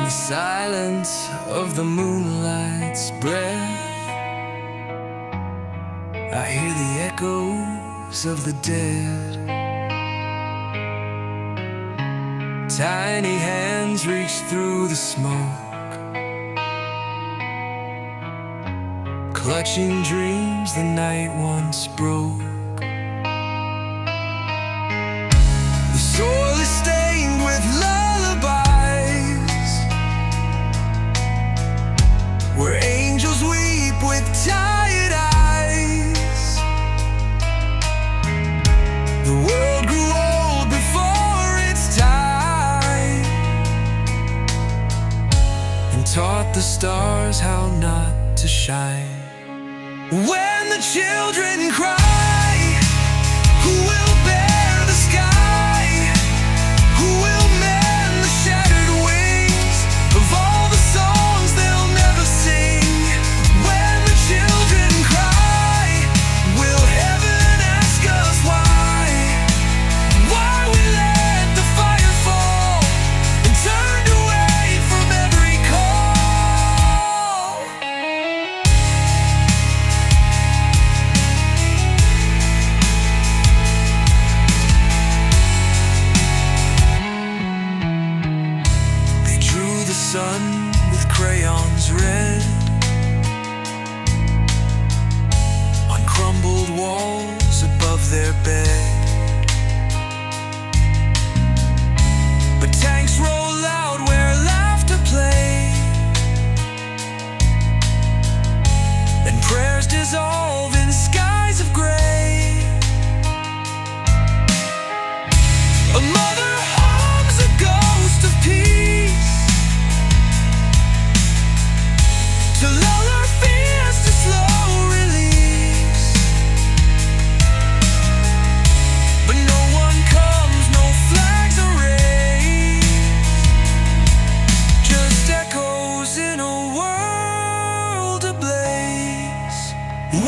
the silence of the moonlight's breath, I hear the echoes of the dead. Tiny hands reach through the smoke, clutching dreams the night once broke. The soil is stained with lullabies, where angels weep with tired eyes. The world grew old before its time, and taught the stars how not to shine. When the children cry, who will bear the sky? Who will mend the shattered wings of all the songs they'll never sing? When the children cry, will heaven ask us why? Why we let the fire fall and turned away from every call? They drew the sun with crayons red on crumbled walls above their bed. But tanks roll out where laughter plays, and prayers dissolve in skies of gray. A mother hums a ghost of peace to lull her fears to slow release. But no one comes, no flags are raised, just echoes in a world ablaze.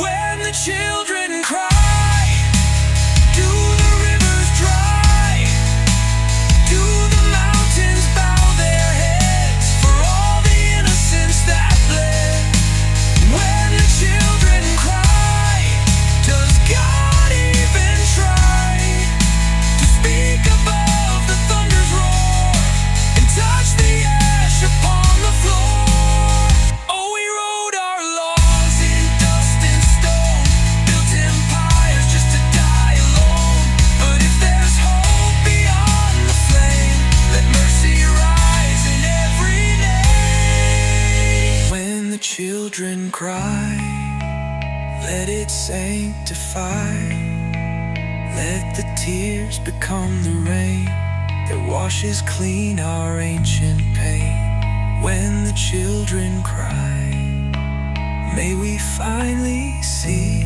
When the children cry, do the rivers dry? Do the mountains bow their heads for all the innocence that bled? When the children cry, does God even try to speak above the thunder's roar and touch the ash upon the floor? Oh, we wrote our laws in dust and stone, built empires just to die alone. But if there's hope beyond the flame, let mercy rise in every name. When the children cry, let it sanctify. Let the tears become the rain that washes clean our ancient pain. When the children cry, may we finally see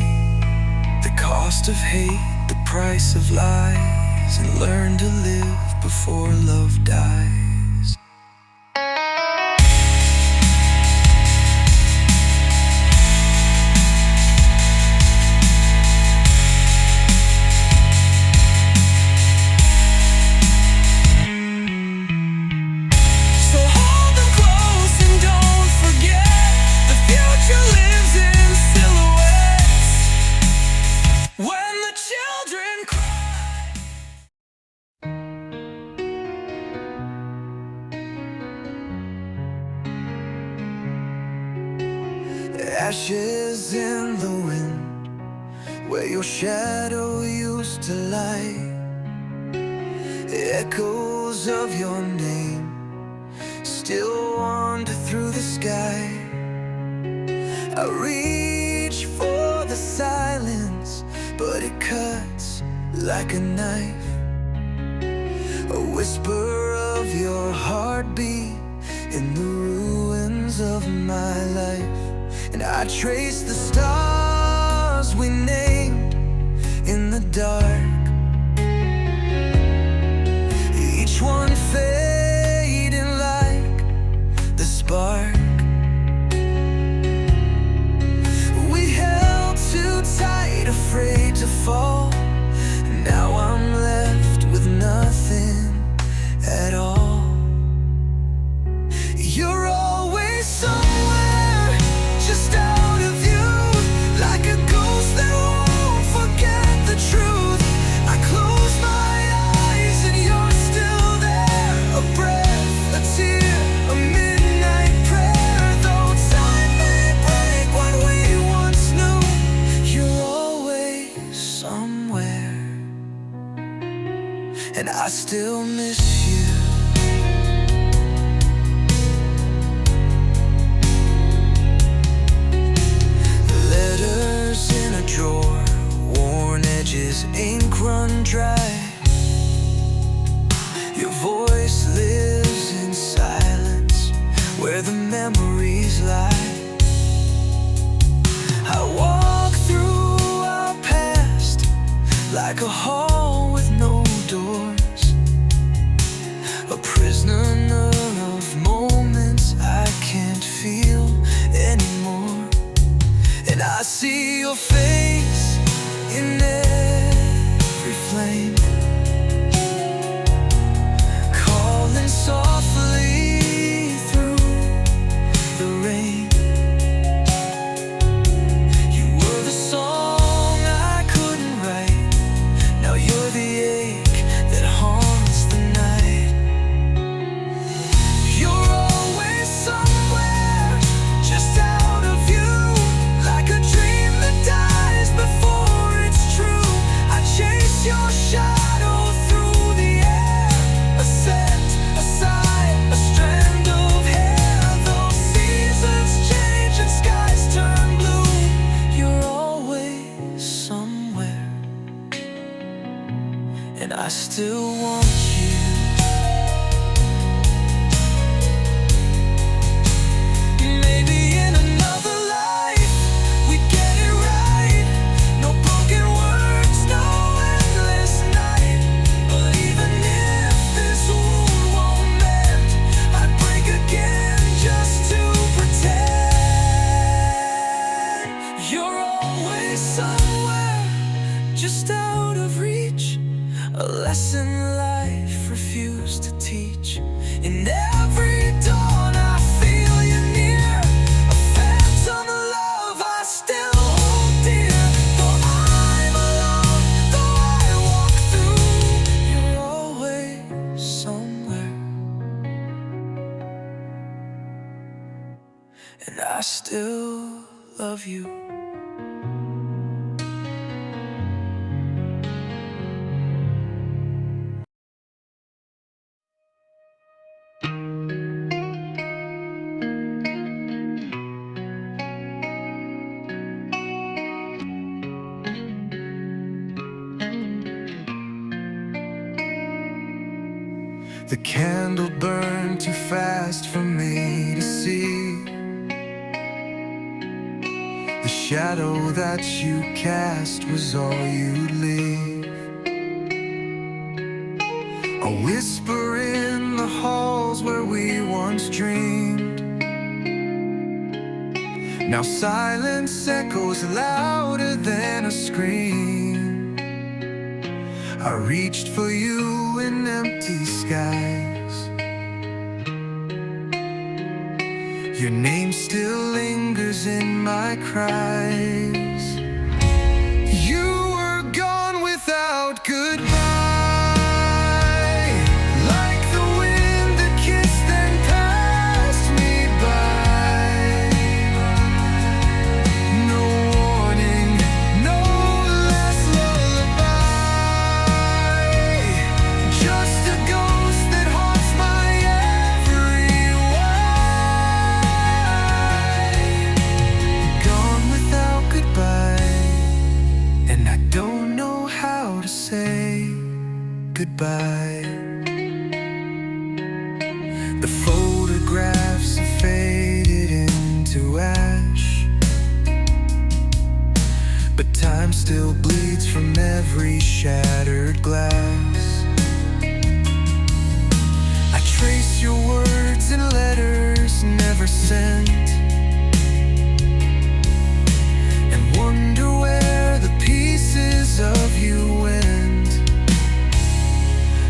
the cost of hate, the price of lies, and learn to live before love dies. So hold them close and don't forget, the future lives in silhouettes. When the children cry. Ashes in the wind, where your shadow used to lie. Echoes of your name still wander through the sky. I reach for the silence, but it cuts like a knife. A whisper of your heartbeat in the ruins of my life. And I trace the stars we named in the dark, each one fading like the spark we held too tight, afraid to fall. Now I'm left with nothing at all. and I still miss you. Letters in a drawer, worn edges, ink run dry. Your voice lives in silence, where the memories lie. I walk through our past like a hall with no doors, a prisoner of moments I can't feel anymore. And I see your face in every flame, calling softly through the rain. You were the song I couldn't write, now you're the ache that haunts the night. You're always somewhere, just out of view, like a dream that dies before it's true. I chase your shadow through the air, a scent, a sigh, a strand of hair. Those seasons change and skies turn blue. You're always somewhere, and I still want you. Maybe in another life we get it right. No broken words, no endless night. But even if this wound won't mend, I'd break again just to pretend. You're always somewhere, just out of reach, a lesson life refused to teach. In every dawn I feel you near, a phantom love I still hold dear. Though I'm alone, though I walk through, you're always somewhere, and I still love you. The candle burned too fast for me to see. The shadow that you cast was all you'd leave. A whisper in the halls where we once dreamed. Now silence echoes louder than a scream. I reached for you in empty skies. Your name still lingers in my cries. You were gone without goodbye, like the wind that kissed and passed me by. No warning, no last lullaby, just a ghost that haunts my every why. Gone without goodbye, and I don't know how to say goodbye. The photographs have faded into ash, but time still bleeds from every shattered glass. I trace your words in letters never sent, and wonder where the pieces of you went.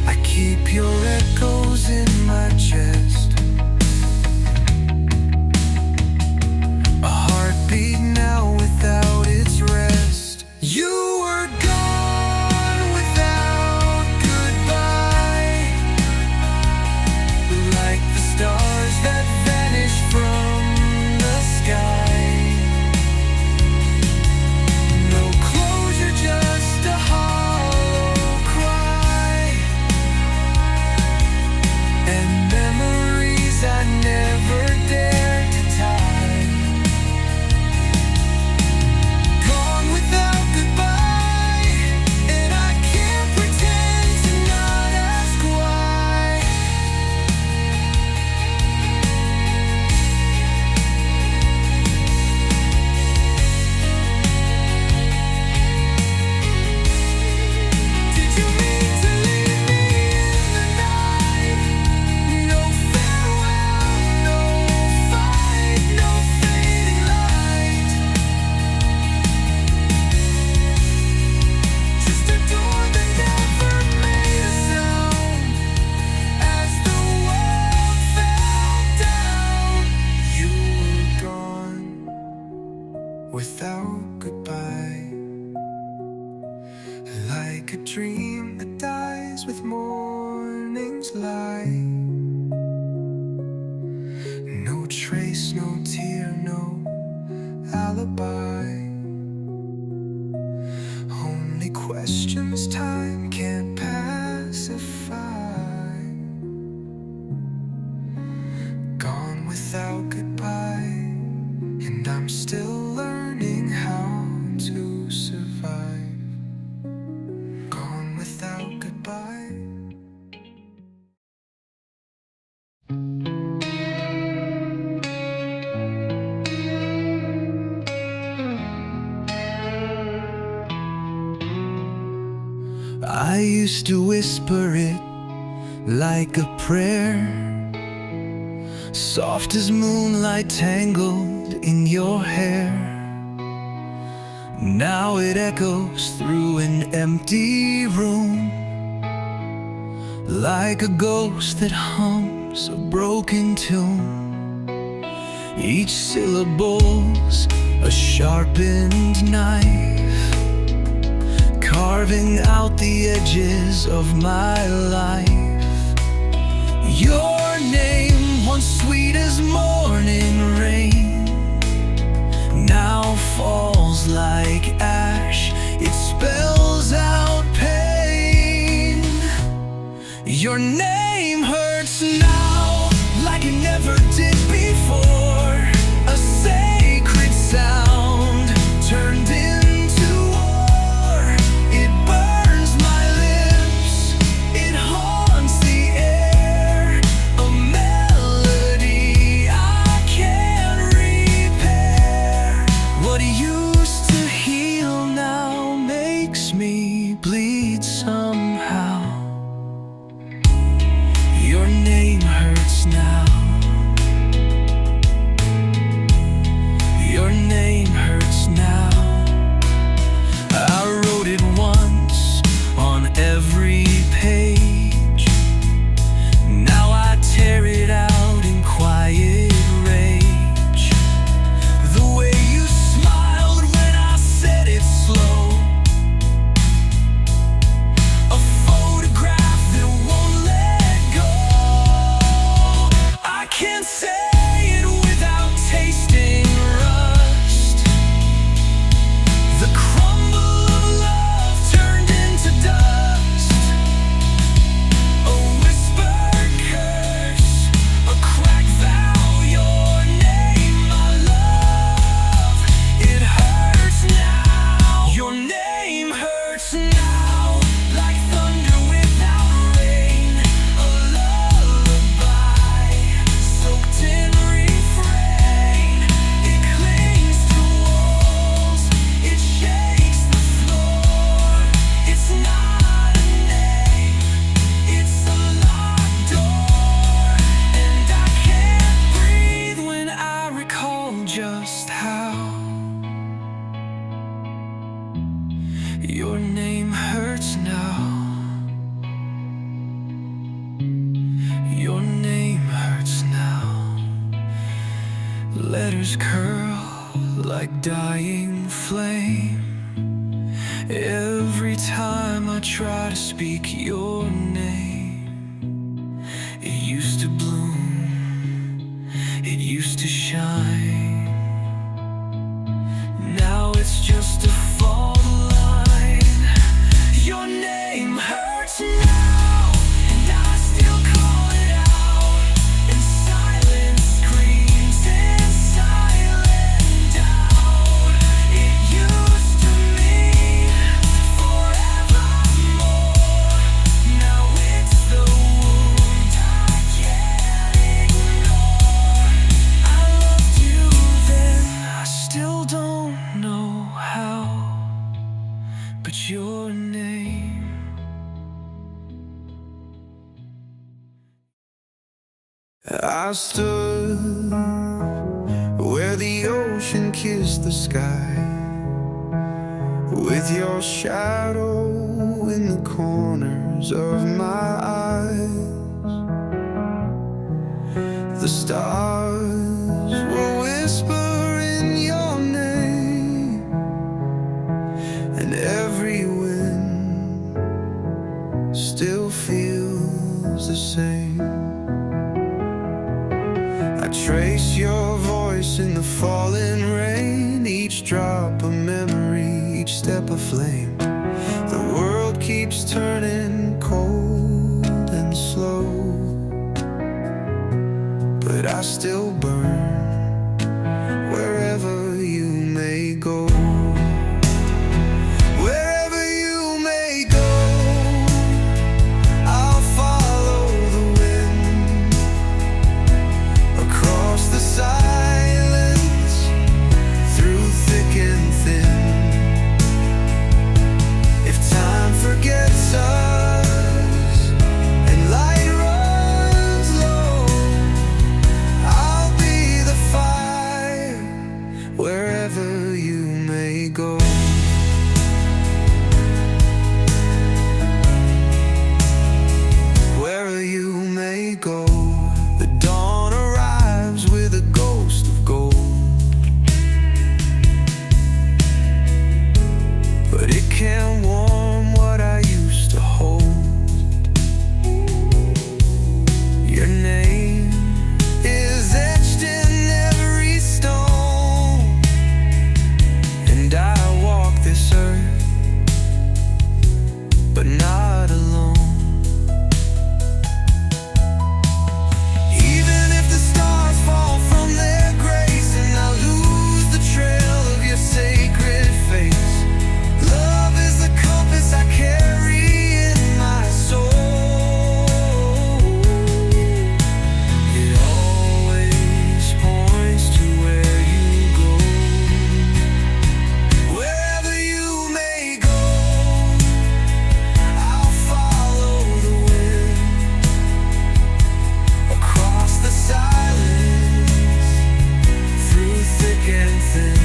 I keep your echoes in my chest, a heartbeat now without its rest. You were gone without goodbye, like the stars that vanish from the sky. No closure, just a hollow cry. with morning's light. No trace, no tear, no alibi. Only questions time can't pacify. Gone without goodbye, and I'm still learning how to survive. Gone without goodbye. I used to whisper it like a prayer, soft as moonlight tangled in your hair. Now it echoes through an empty room, like a ghost that hums a broken tune. Each syllable's a sharpened knife, carving out the edges of my life. Your name, once sweet as morning rain, now falls like ash. It spells out pain. Your name hurts now like it never did before. A sacred sound turned into war. It burns my lips, it haunts the air. A melody I can't repair. What used to heal now makes me bleed somehow. Your name hurts now. Your name hurts now. I wrote it once on every page. Now I tear it out in quiet rage. The way you smiled when I said it slow, a photograph that won't let go. I can't say it without tasting rust. The crumble of love turned into dust. A whispered curse, a cracked vow. Your name, my love, it hurts now. Your name hurts now, like thunder without rain. A lullaby soaked in refrain. It clings to walls, it shakes the floor. It's not a name, it's a locked door. And I can't breathe when I recall just how your name hurts now. Your name hurts now. Letters curl like dying flame. Every time I try to speak your name. It used to bloom, it used to shine. Now it's just a fault line. Your name hurts now, and I still call it out. And silence screams in silent doubt. It used to mean forevermore. Now it's the wound I can't ignore. I loved you then, I still don't know how. But your name, I stood where the ocean kissed the sky, with your shadow in the corners of my eyes. The stars were whispering your name, and every wind still still feels the same. I trace your voice in the falling rain, each drop a memory, each step a flame. The world keeps turning cold and slow, but I still burn wherever you may go. Wherever you may go, I'll follow the wind across the silence, through thick and thin. If time forgets us and light runs low, I'll be the fire wherever you may go. Wherever you may go, the dawn arrives with a ghost of gold, but it can't warm what I used to hold. Your name is etched in every stone, and I walk this earth, but not alone. Even if the stars fall from their grace and I lose the trail of your sacred face, love is the compass I carry in my soul. It always points to where you go. Wherever you may go, I'll follow the wind across the silence, through thick and thin.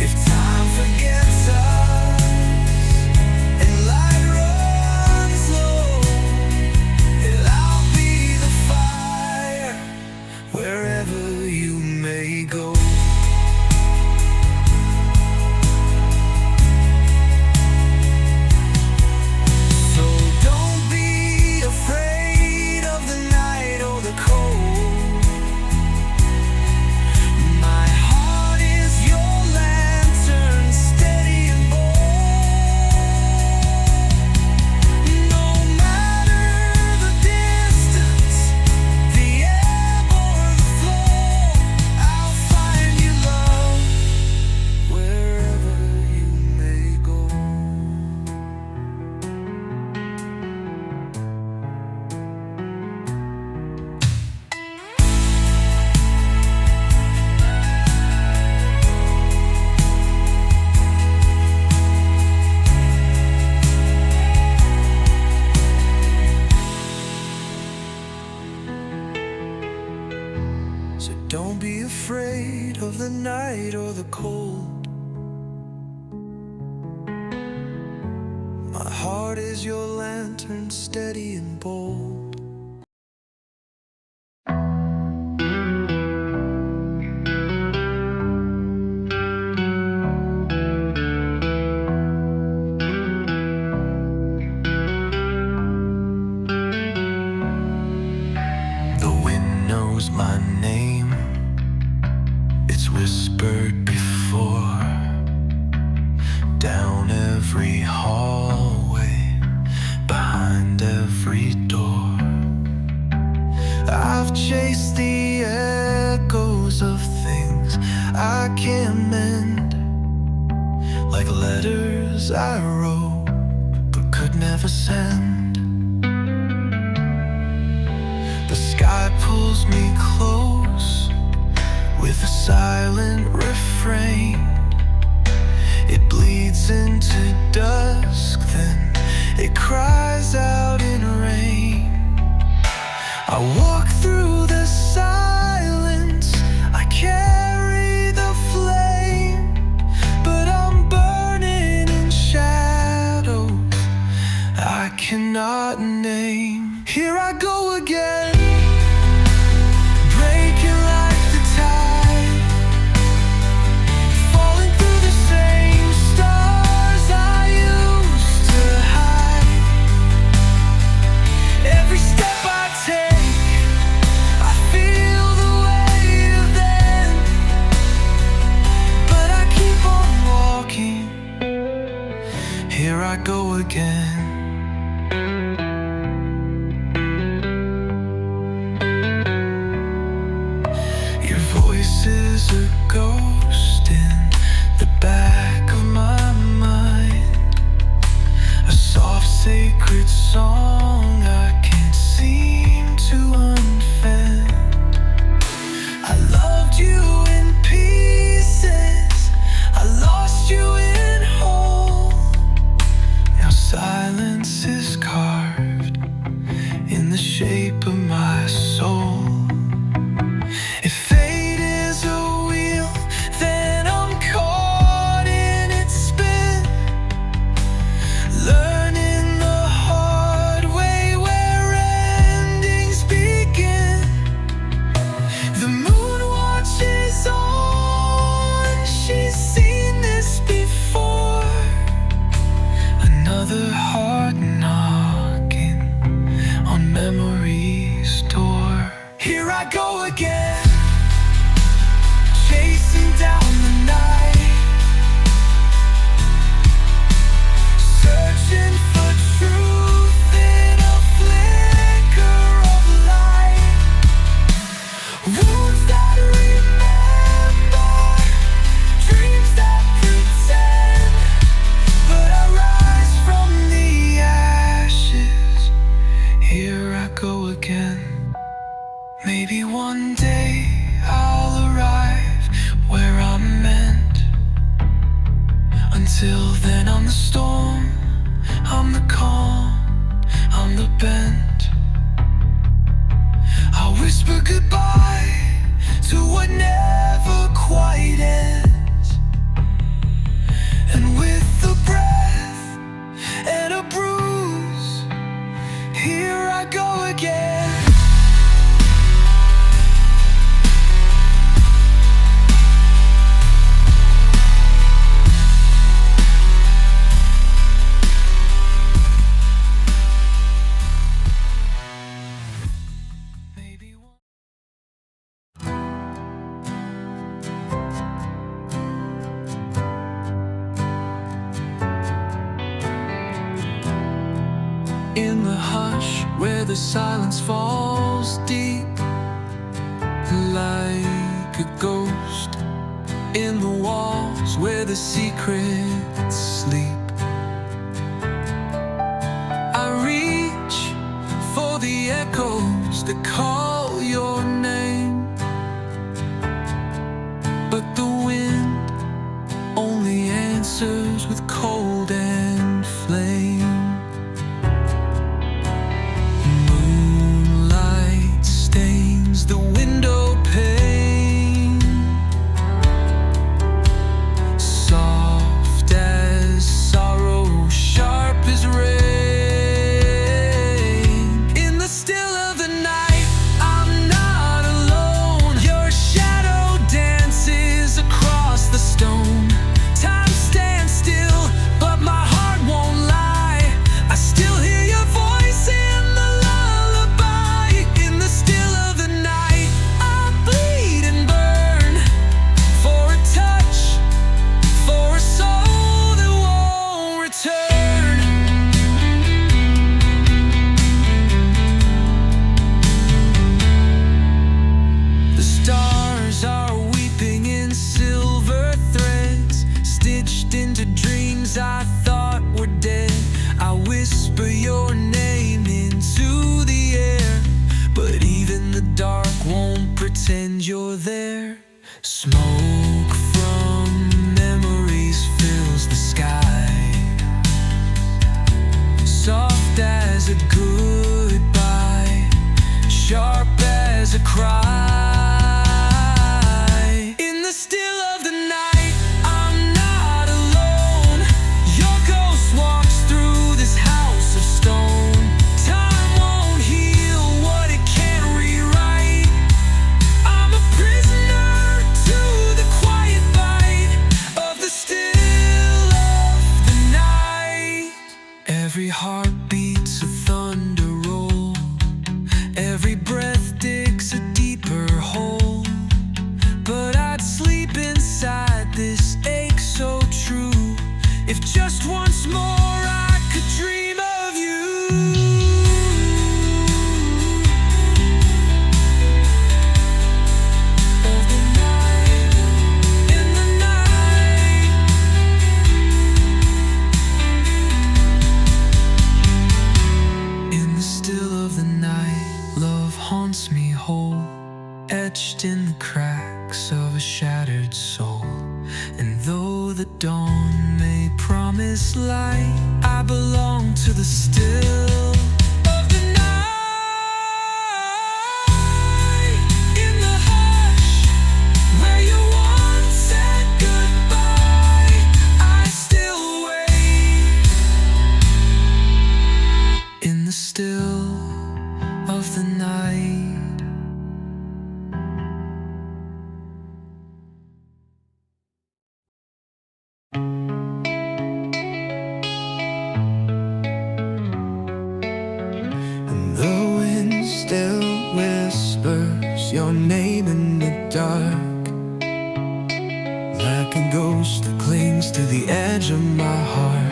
If time forgets us and light runs low, I'll be the fire wherever you may go. So don't be afraid of the night or the cold. My heart is your lantern, steady and bold. No matter the distance, the ebb or the flow, I'll find you, love, wherever you may go. So don't be afraid of the night or the cold. My heart is your lantern, steady and bold. The wind knows my name, it's whispered before, down every hallway, behind every door. I've chased the echoes of things I can't mend, like letters I wrote but could never send. The sky pulls me close with a silent refrain. It bleeds into dusk, then it cries out in rain. I walk through the silence, I carry the flame, but I'm burning in shadows I cannot name. Here I go again, breaking like the tide, falling through the same stars I used to hide. ghost in the back of my mind, a soft sacred song I can't seem to unfend. I loved you in pieces, I lost you in whole. Now silence is carved in the shape of my soul. If fate is a wheel, then I'm caught in its spin, learning the hard way where endings begin. The moon watches on, she's seen this before. Another heart knocking on memory's door. Here I go again, chasing down the night, searching for truth in a flicker of light. Wounds that remember, dreams that pretend, but I rise from the ashes. Here I go again. Maybe one day I'll arrive where I'm meant. Until then I'm the storm, I'm the calm, I'm the bent. I'll whisper goodbye to what never quite ends. And with a breath and a bruise, here I go again. In the hush where the silence falls deep, like a ghost. In the walls where the secrets sleep, I reach for the echoes that call your name. But the wind only answers with cold and flame. The window pane, soft as sorrow, sharp as rain. In the still of the night, I'm not alone. Your shadow dances across the stone. Time stands still, but my heart won't lie. I still hear your voice in the lullaby. In the still of the night, I thought were dead. I whisper your name into the air, but even the dark won't pretend you're there. Smoke from memories fills the sky, soft as a goodbye, sharp as a cry. In the still of the night, every heart beats a thunder roll, every breath digs a deeper hole. But I'd sleep inside this ache so true, if just once more I could dream of you. Of the night. the still of the night, in the hush where you once said goodbye, I still wait. In the still of the night. The wind still whispers your name in the dark, like a ghost that clings to the edge of my heart.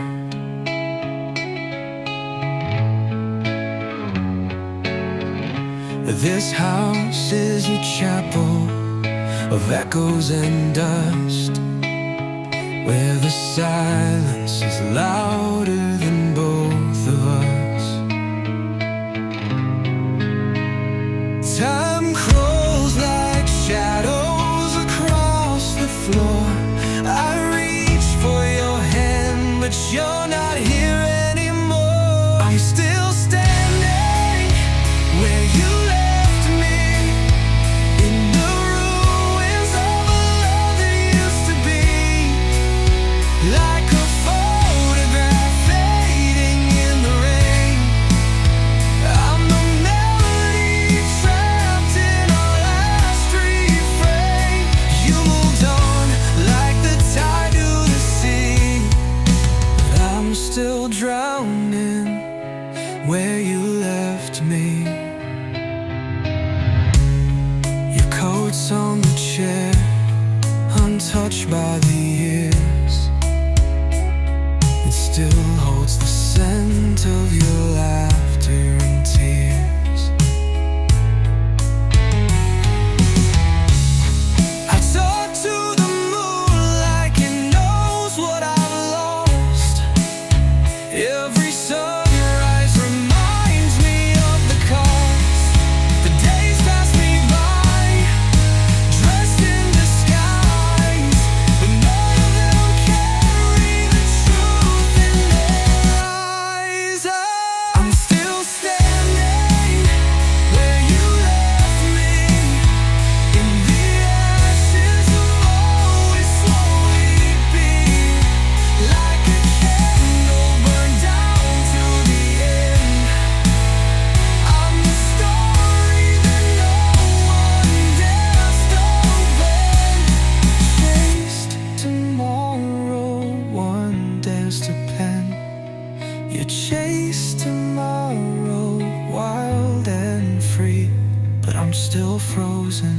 This house is a chapel of echoes and dust, where the silence is louder than both of us. Time crawls like shadows across the floor. I reach for your hand, but you're not here anymore. I'm still standing where you left me, in the ruins of a love that used to be, like a photograph fading in the rain. I'm the melody trapped in our last refrain. You moved on like the tide to the sea, but I'm still drowning where you left me. Your coat's on the chair, untouched by the years. It still holds the scent of your laughter and tears. I talk to the moon like it knows what I've lost. Every sunrise reminds me of the cost. The days pass me by, dressed in disguise, but none of them carry the truth in their eyes. I'm still standing where you left me, in the ashes of always slowly being, like a candle burned down to the end. I'm the story that no one dares to open. Chased tomorrow, one dares to pen. You chase tomorrow, wild and free, but I'm still frozen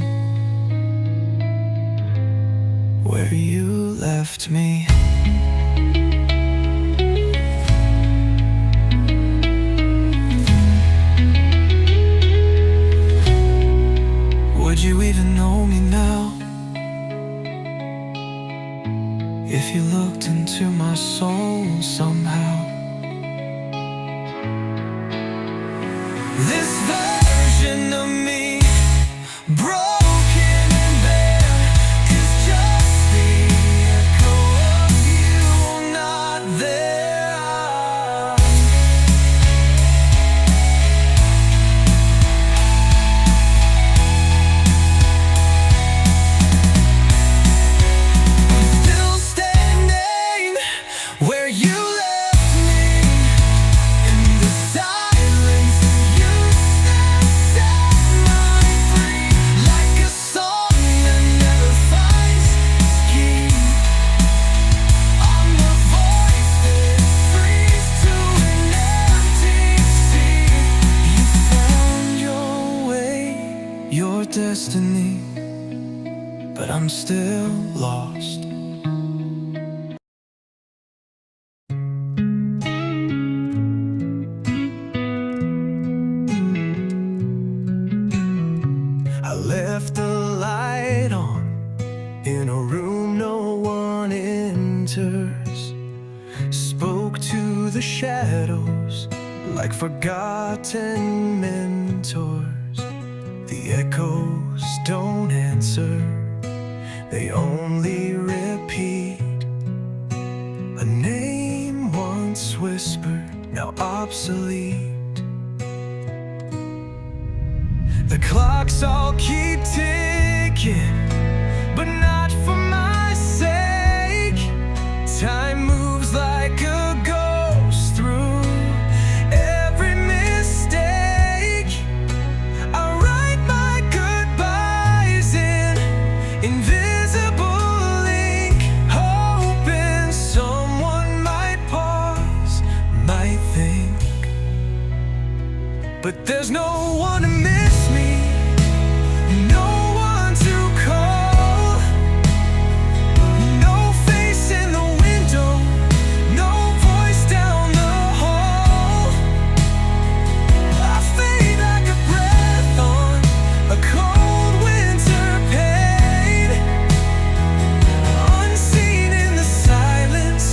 where you left me. Would you even know me now if you looked into my soul somehow? This version of me, broken and bare, is just the echo of you not there. I'm still standing where you left me, in the silence you set my free, like a song that never finds its key. I'm the voice that frees to an empty sea. You found your way, your destiny, but I'm still lost. I left the light on in a room no one enters. Spoke to the shadows like forgotten mentors. The echoes don't answer, they only repeat a name once whispered, now obsolete. The clocks all keep ticking, but not for my sake. Time moves like a ghost through every mistake. I write my goodbyes in invisible ink, hoping someone might pause, might think. But there's no one to miss me, no one to call, no face in the window, no voice down the hall. I fade like a breath on a cold winter pane, unseen in the silence,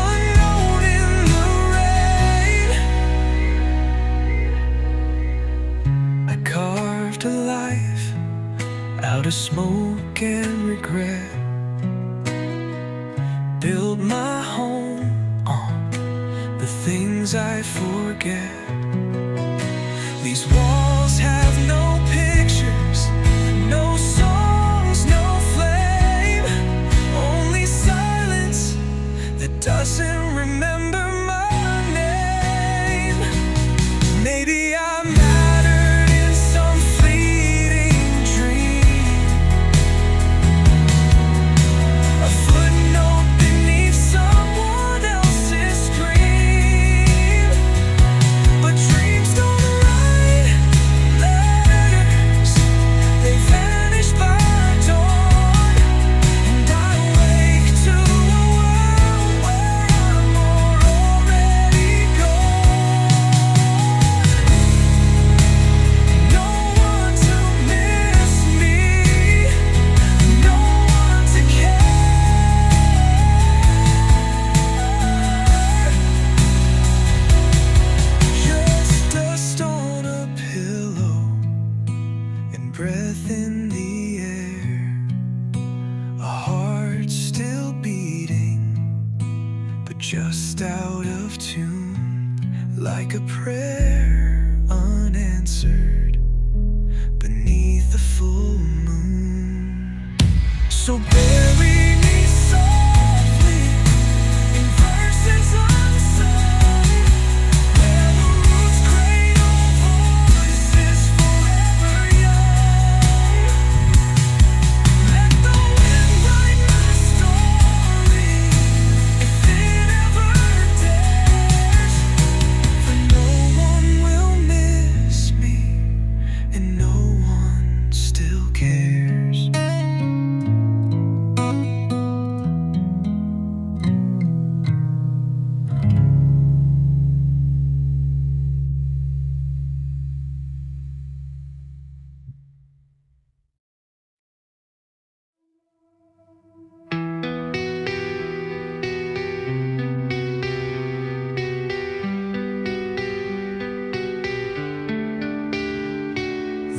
unknown in the rain. I carved a life out of smoke and regret, build my home on the things I forget. These walls have no pictures, no songs, no flame, only silence that doesn't remember my name. Maybe I mattered in some fleeting dream, a footnote beneath someone else's scream. But dreams don't write letters, they vanish by dawn. And I wake to a world where I'm already gone. No one to miss me, no one to care. Just dust on a pillow and breath in the air, a heart still beating, but just out of tune, like a prayer unanswered beneath the full moon. So bury me softly in verses unsung, where the roots cradle voices forever young. Let the wind write my story if it ever dares, for no one will miss me and no one still cares.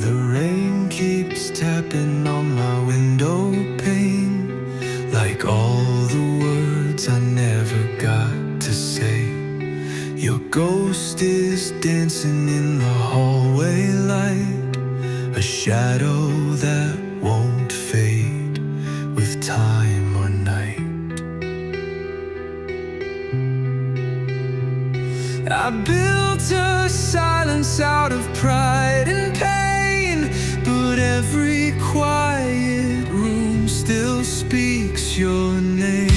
The rain keeps tapping on my window pane, like all the words I never got to say. Your ghost is dancing in the hallway light, a shadow that won't fade with time or night. I built a silence out of pride and pain, but every quiet room still speaks your name.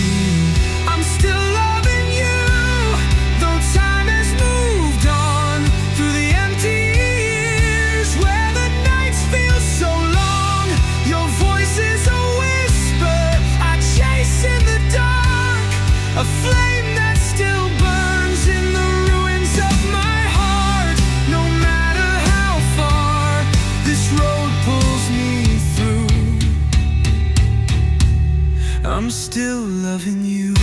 I'm still loving you, though time has moved on through the empty years where the nights feel so long. Your voice is a whisper I chase in the dark, a flame that still burns in the ruins of my heart. No matter how far this road pulls me through, I'm still loving you.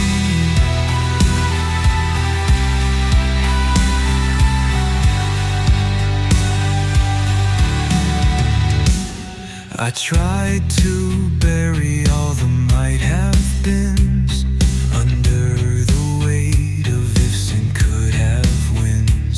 I tried to bury all the might have beens under the weight of ifs and could have wins.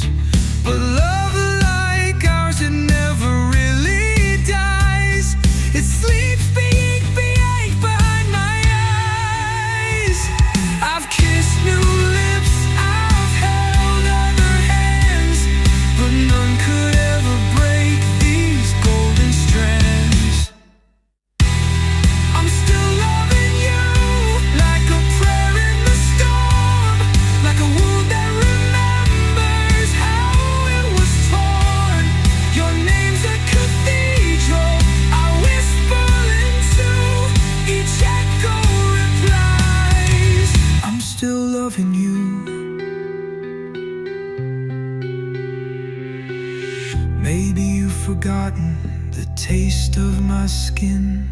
Maybe you've forgotten the taste of my skin.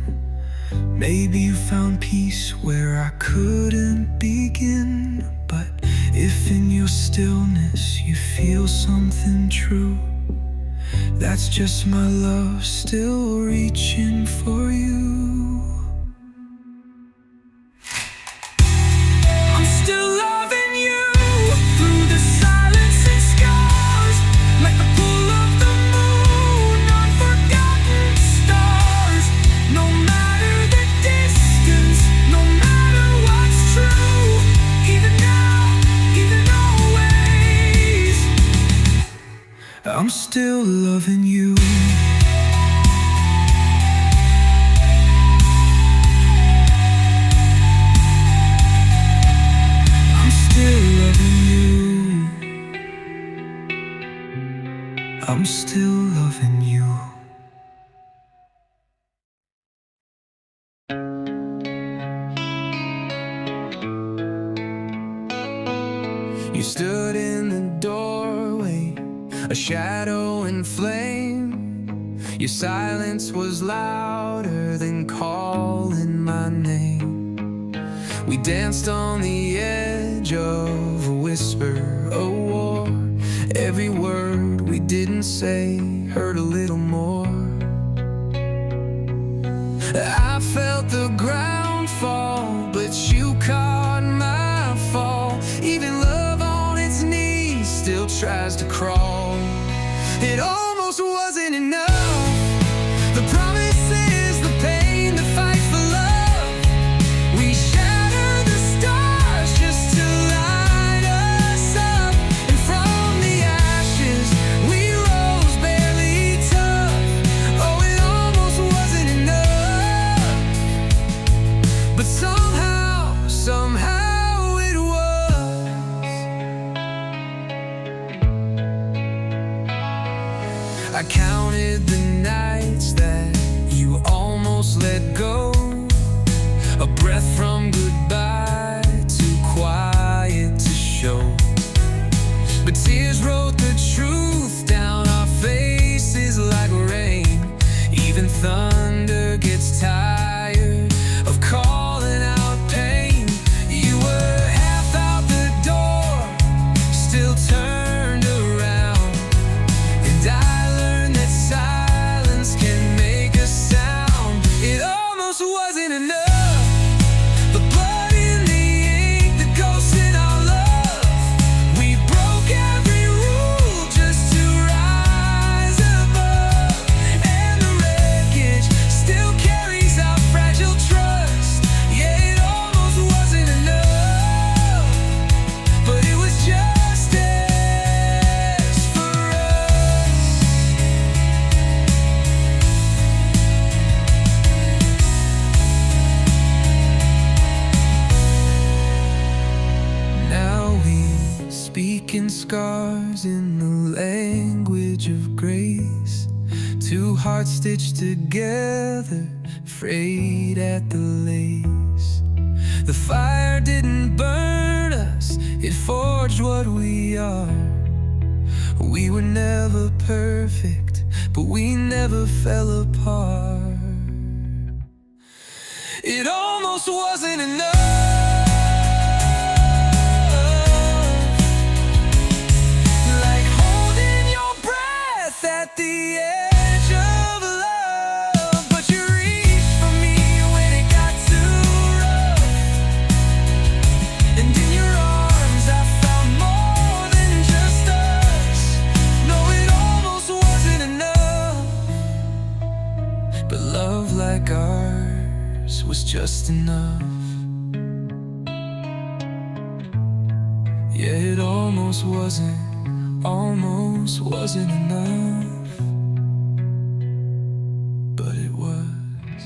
Maybe you found peace where I couldn't begin. But if in your stillness you feel something true, that's just my love still reaching for you. I'm still loving you through the silence and scars, like the pull of the moon on forgotten stars. No matter the distance, no matter what's true, even now, even always, I'm still loving you. I'm still loving you. I'm still loving you. You stood in the doorway, a shadow and flame. Your silence was louder than calling my name. We danced on the edge of a whisper, a war. Every word we didn't say hurt a little more. I felt the ground fall, but you caught my fall. Even love on its knees still tries to crawl. It almost wasn't enough. The promises, the pain, the fight for love. We shattered the stars just to light us up. And from the ashes we rose barely tough. Oh, it almost wasn't enough. But somehow it was. I counted the nights that you almost let go. A breath from goodbye, too quiet to show. But tears wrote the truth down our faces like rain. Even thunder gets tired of calling out pain. You were half out the door, still turned around. And I learned that silence can make a sound. It almost wasn't enough. The blood in the ink, the ghosts in our love. We broke every rule just to rise above. And the wreckage still carries our fragile trust. Yeah, it almost wasn't enough, but it was justice for us. Now we speak in scars in the language of grace. Two hearts stitched together, frayed at the lace. The fire didn't burn us, it forged what we are. We were never perfect, but we never fell apart. It almost wasn't enough. Like holding your breath at the edge of love. But you reached for me when it got too rough. And in your arms I found more than just us. No, it almost wasn't enough. But love like ours was just enough. Yeah, it almost wasn't enough, but it was.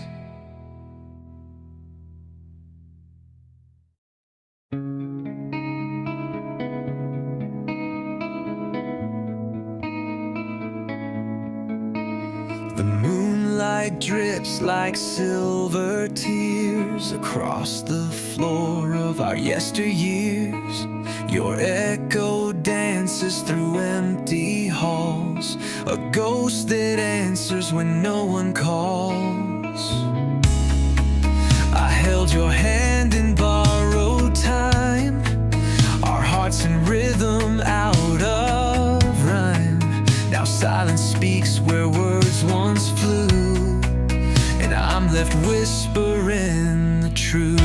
The moonlight drips like silver tears across the floor of our yesteryears. Your echo dances through empty halls. walls, a ghost that answers when no one calls. I held your hand in borrowed time, our hearts in rhythm out of rhyme. Now silence speaks where words once flew, and I'm left whispering the truth.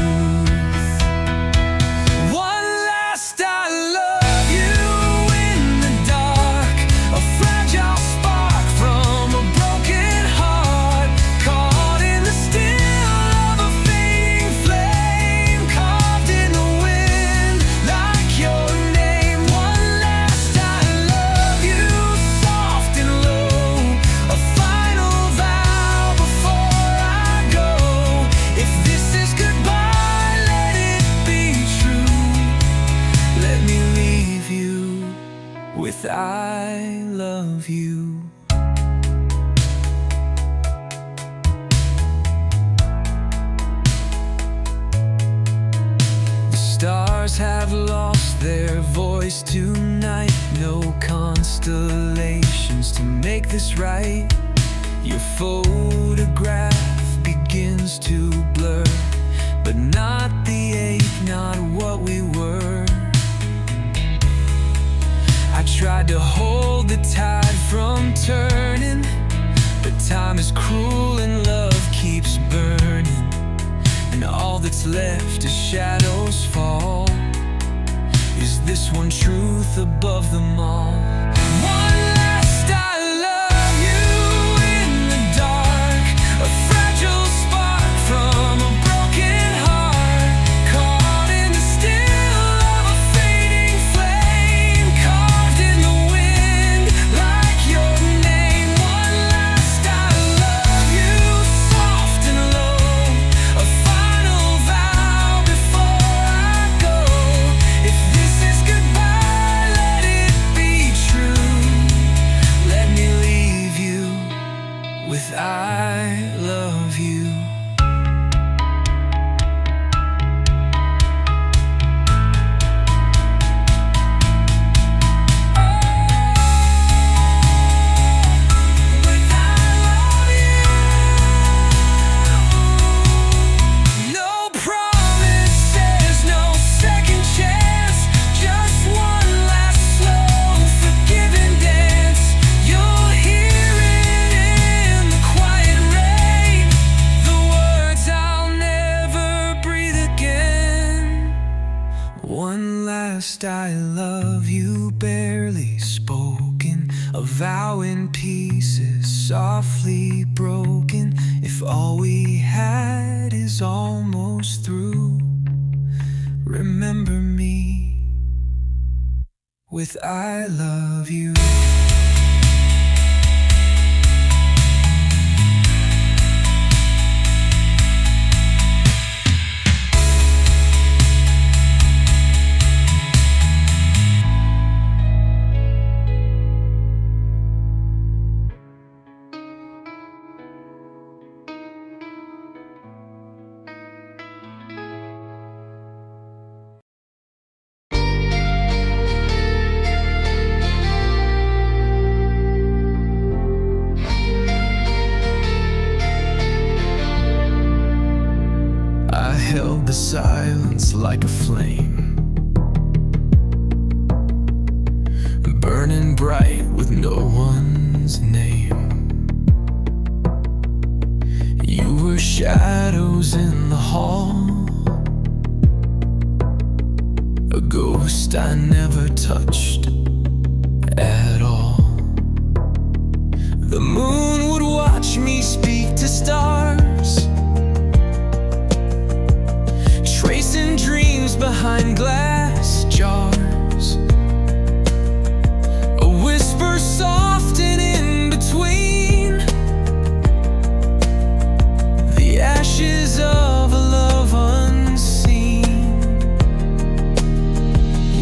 I love you. The stars have lost their voice tonight, no constellations to make this right. Your photograph begins to blur, but not the ache, not what we were. I tried to hold the tide from turning, but time is cruel and love keeps burning, and all that's left as shadows fall. Is this one truth above them all? One last I love you in the dark, a fragile spark from a broken heart, caught in the still of a fading flame, carved in the wind like your name. One last I love you, soft and low, a final vow before I go. If this is goodbye, let it be true. Let me leave you with I love you. No promises, no second chance, just one last slow forgiving dance. You'll hear it in the quiet rain, the words I'll never breathe again. One last I love you, barely spoken, a vow in pieces, softly broken. If all we had is almost through, remember me with I love you. I held the silence like a flame, burning bright with no one's name. You were shadows in the hall, a ghost I never touched at all. The moon would watch me speak to stars, tracing dreams behind glass jars. A whisper soft and in between, the ashes of a love unseen.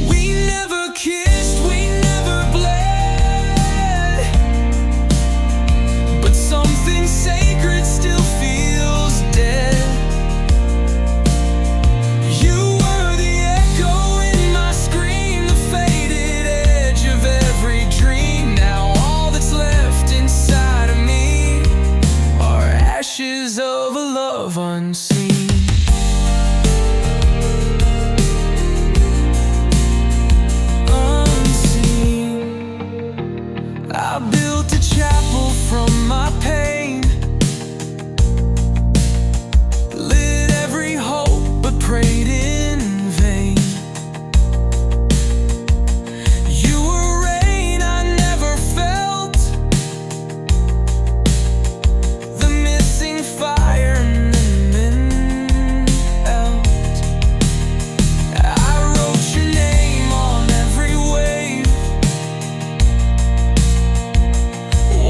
We never kissed, we never bled, but something sacred still feels dead. You were the echo in my scream, I built a chapel from my pain, lit every hope but prayed in vain. You were rain I never felt, the missing fire and the melt. I wrote your name on every wave,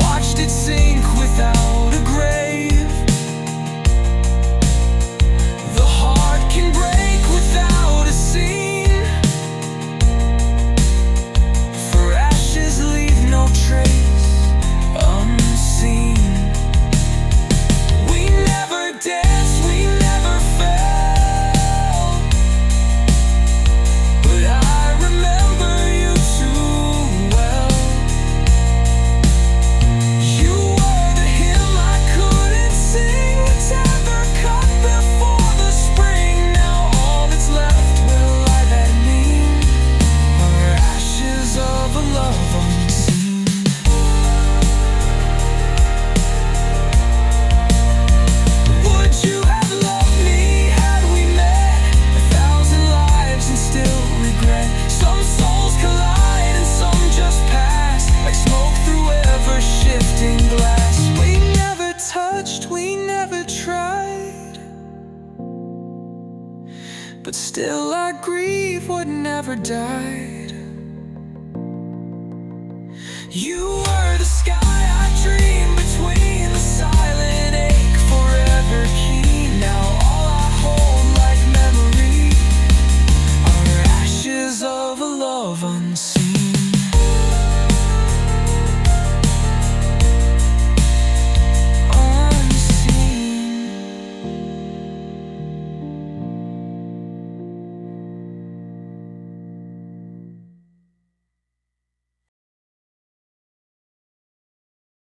watched it sink without a grave. The heart can break without a scene, for ashes leave no trace unseen. We never danced, we never fell, but I remember you too well. You were the hymn I couldn't sing, the tether cut before the spring. Now all that's left will lie that mean, are ashes of a love unseen. Would you have loved me had we met? 1,000 lives and still regret. Some souls collide and some just pass, like smoke through ever-shifting glass. We never touched, we never tried, but still I grieve what never died. You